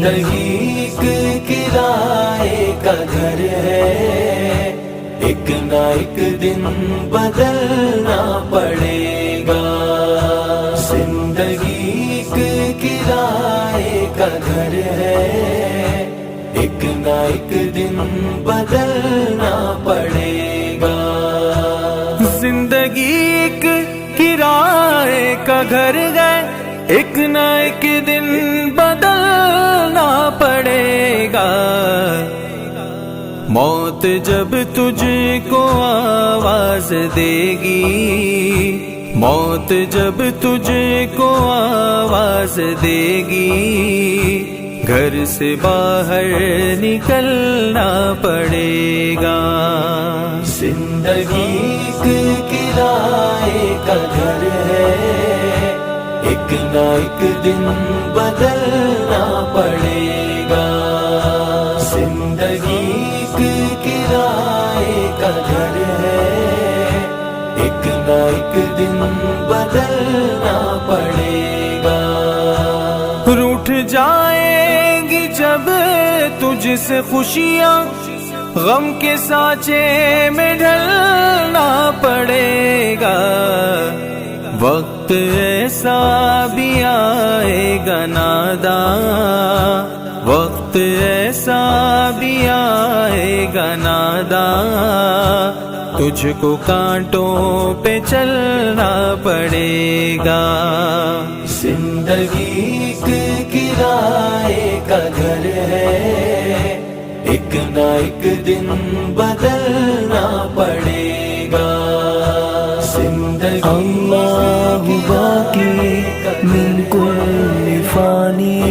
زندگی ایک کرائے کا گھر ہے، ایک نہ ایک دن بدلنا پڑے گا۔ زندگی ایک کرائے کا گھر ہے، ایک نہ ایک دن بدلنا پڑے گا۔ زندگی ایک کرائے کا گھر ہے، ایک نہ ایک دن بدلنا پڑے گا۔ موت جب تجھ کو آواز دے گی، موت جب تجھ کو آواز دے گی، گھر سے باہر نکلنا پڑے گا۔ زندگی ایک کرائے کا گھر ہے، ایک نہ ایک دن بدلنا پڑے گا۔ زندگی ایک کرائے کا گھر ہے، ایک نہ ایک دن بدلنا پڑے گا۔ روٹھ جائیں گی جب تجھ سے خوشیاں، غم کے سانچے میں ڈھلنا پڑے گا۔ وقت ایسا بھی آئے گا ناداں، وقت ایسا بھی آئے گا ناداں، تجھ کو کانٹوں پہ چلنا پڑے گا۔ زندگی ایک کرائے کا گھر ہے، ایک نہ ایک دن بدلنا پڑے گا۔ زندگی اللہ باقی من کل فانی،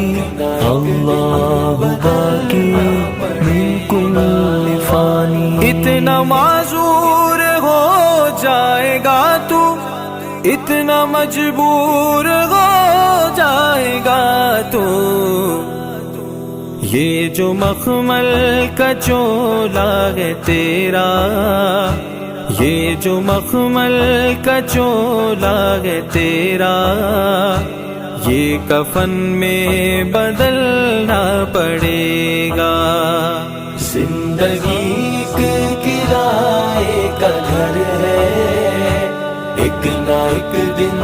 اللہ باقی من کل فانی۔ اتنا معذور ہو جائے گا تو، اتنا مجبور ہو جائے گا تو، یہ جو مخمل کا چولا ہے تیرا، یہ جو مخمل کا چولا ہے تیرا، یہ کفن میں بدلنا پڑے گا۔ زندگی ایک کرائے کا گھر ہے، ایک نہ ایک دن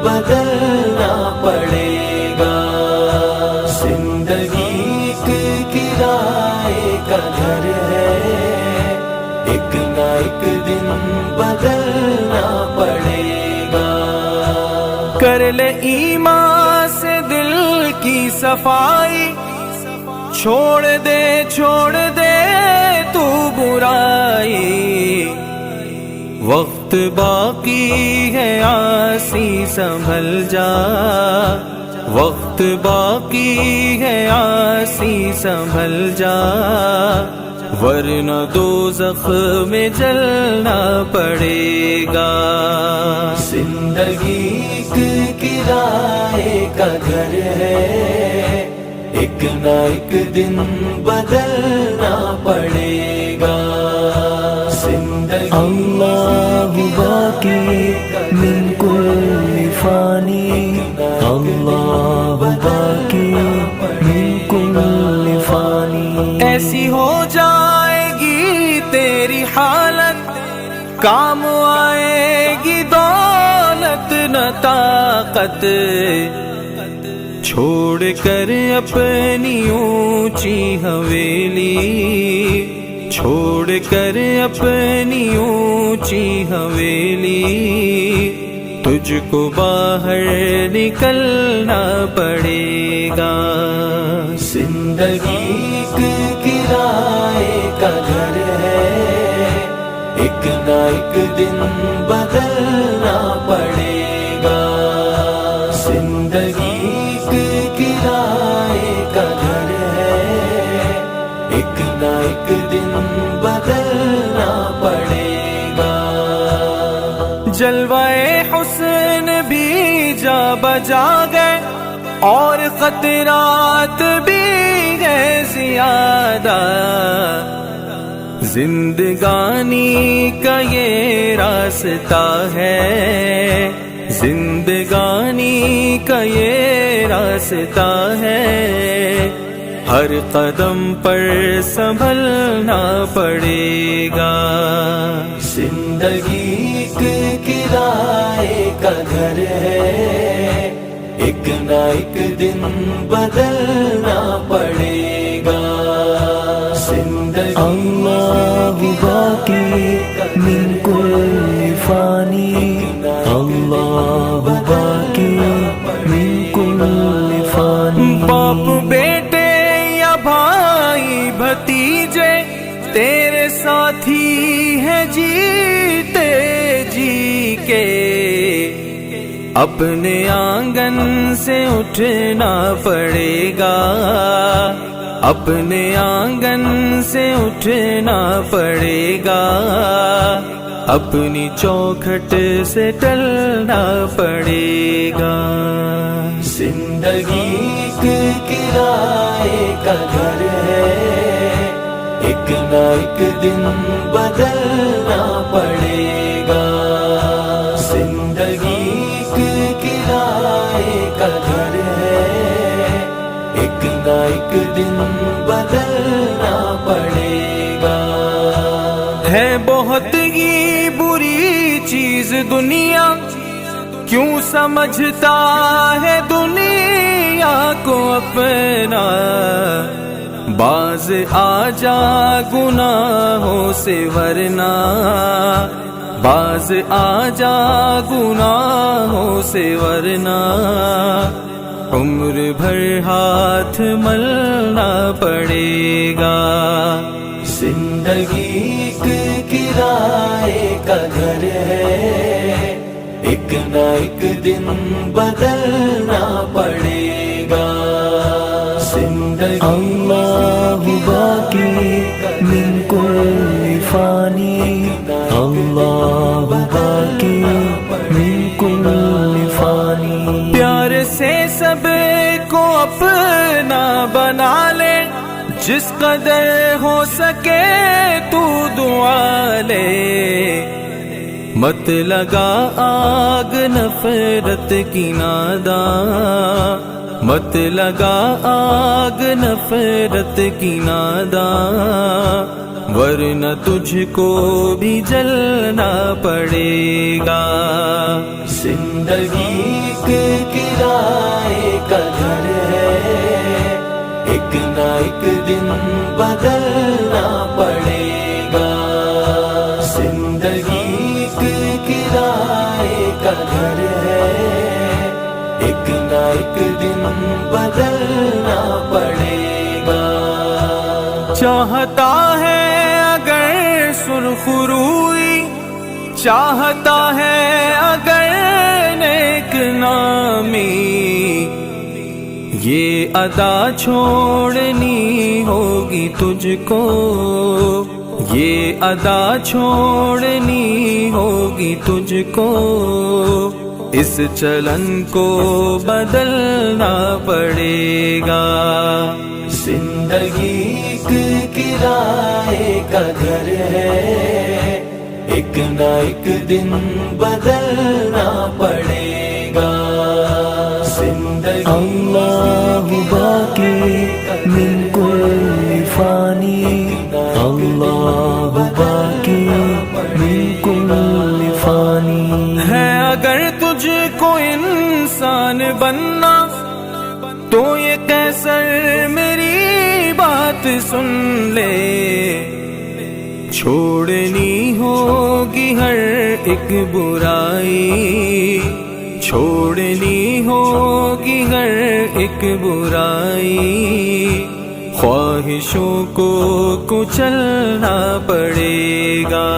بدلنا پڑے گا۔ زندگی ایک کرائے کا گھر ہے، ایک نہ ایک دن بدلنا پڑے گا۔ کر لے ایمان سے دل کی صفائی، چھوڑ دے تو برائی، وقت باقی ہے آسی سنبھل جا، وقت باقی ہے آسی سنبھل جا، ورنہ دوزخ میں جلنا پڑے گا۔ زندگی ایک کرائے کا گھر ہے، ایک نہ ایک دن بدلنا پڑے گا۔ زندگی اللہ باقی من کل فانی، اللہ باقی من کل فانی۔ ایسی ہو جائے گی تیری حالت، کام آئے گی دولت نہ طاقت، چھوڑ کر اپنی اونچی حویلی، چھوڑ کر اپنی اونچی حویلی، تجھ کو باہر نکلنا پڑے گا۔ زندگی ایک کرائے کا گھر ہے، ایک نہ ایک دن بدلنا پڑے گا۔ زندگی ایک کرائے کا گھر ہے، ایک نہ ایک دن بدلنا پڑے گا۔ جلوہ حسن بھی جا بجا گئے، اور خطرات بھی ہے زیادہ، زندگانی کا یہ راستہ ہے، زندگانی کا یہ راستہ ہے، ہر قدم پر سنبھلنا پڑے گا. زندگی ایک کرائے کا گھر ہے، ایک نہ ایک دن بدلنا پڑے گا. زندگی اللہ باقی من کل فانی، اللہ باقی من کل فانی. باپ بیٹے یا بھائی بھتیجے تیرے ساتھی ہیں جیتے جی کے، اپنے آنگن سے اٹھنا پڑے گا، اپنے آنگن سے اٹھنا پڑے گا، اپنی چوکھٹ سے ٹلنا پڑے گا. زندگی ایک کرائے کا گھر ہے، ایک نہ ایک دن بدلنا پڑے گا. زندگی ایک کرائے کا گھر ہے، ایک نہ ایک دن بدلنا پڑے گا. ہے بہت ہی بری چیز دنیا، کیوں سمجھتا ہے دنیا کو اپنا، باز آ جا گناہوں سے ورنہ، باز آ جا گناہوں سے ورنہ، عمر بھر ہاتھ ملنا پڑے گا. زندگی ایک کرائے کا گھر ہے، ایک نہ ایک دن بدلنا پڑے گا. زندگی اللہ باقی من کل فانی، اللہ باقی من کل فانی. پیار سے سب کو اپنا بنا لے، جس قدر ہو سکے تو دعا لے، مت لگا آگ نفرت کی ناداں، مت لگا آگ نفرت کی ناداں، ورنہ تجھ کو بھی جلنا پڑے گا. زندگی ایک کرائے کا گھر ہے، ایک نہ ایک دن بدلنا پڑے گا. زندگی ایک کرائے کا گھر ہے، ایک نہ ایک دن بدلنا پڑے گا. چاہتا ہے اگر سرخ روئی، چاہتا ہے اگر نیک نامی، یہ ادا چھوڑنی ہوگی تجھ کو، یہ ادا چھوڑنی ہوگی تجھ کو، اس چلن کو بدلنا پڑے گا. زندگی ایک کرائے کا گھر ہے، ایک نہ ایک دن بدلنا پڑے گا. زندگی اللہ باقی من کل فانی، اللہ باقی من کل فانی. ہے اگر تجھ کو انسان بننا تو یہ قیصر میری بات سن لے، چھوڑنی ہوگی ہر ایک برائی، چھوڑنی ہوگی ہر ایک برائی، خواہشوں کو کچلنا پڑے گا.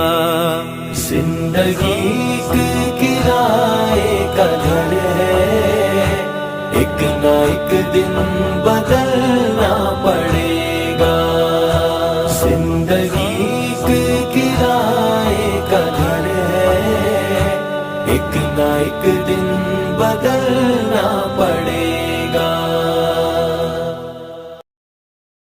زندگی ایک کرائے کا گھر ہے، ایک نہ ایک دن بدلنا پڑے گا. زندگی ایک کرائے کا گھر ہے، ایک نہ ایک دن بدلنا پڑے گا.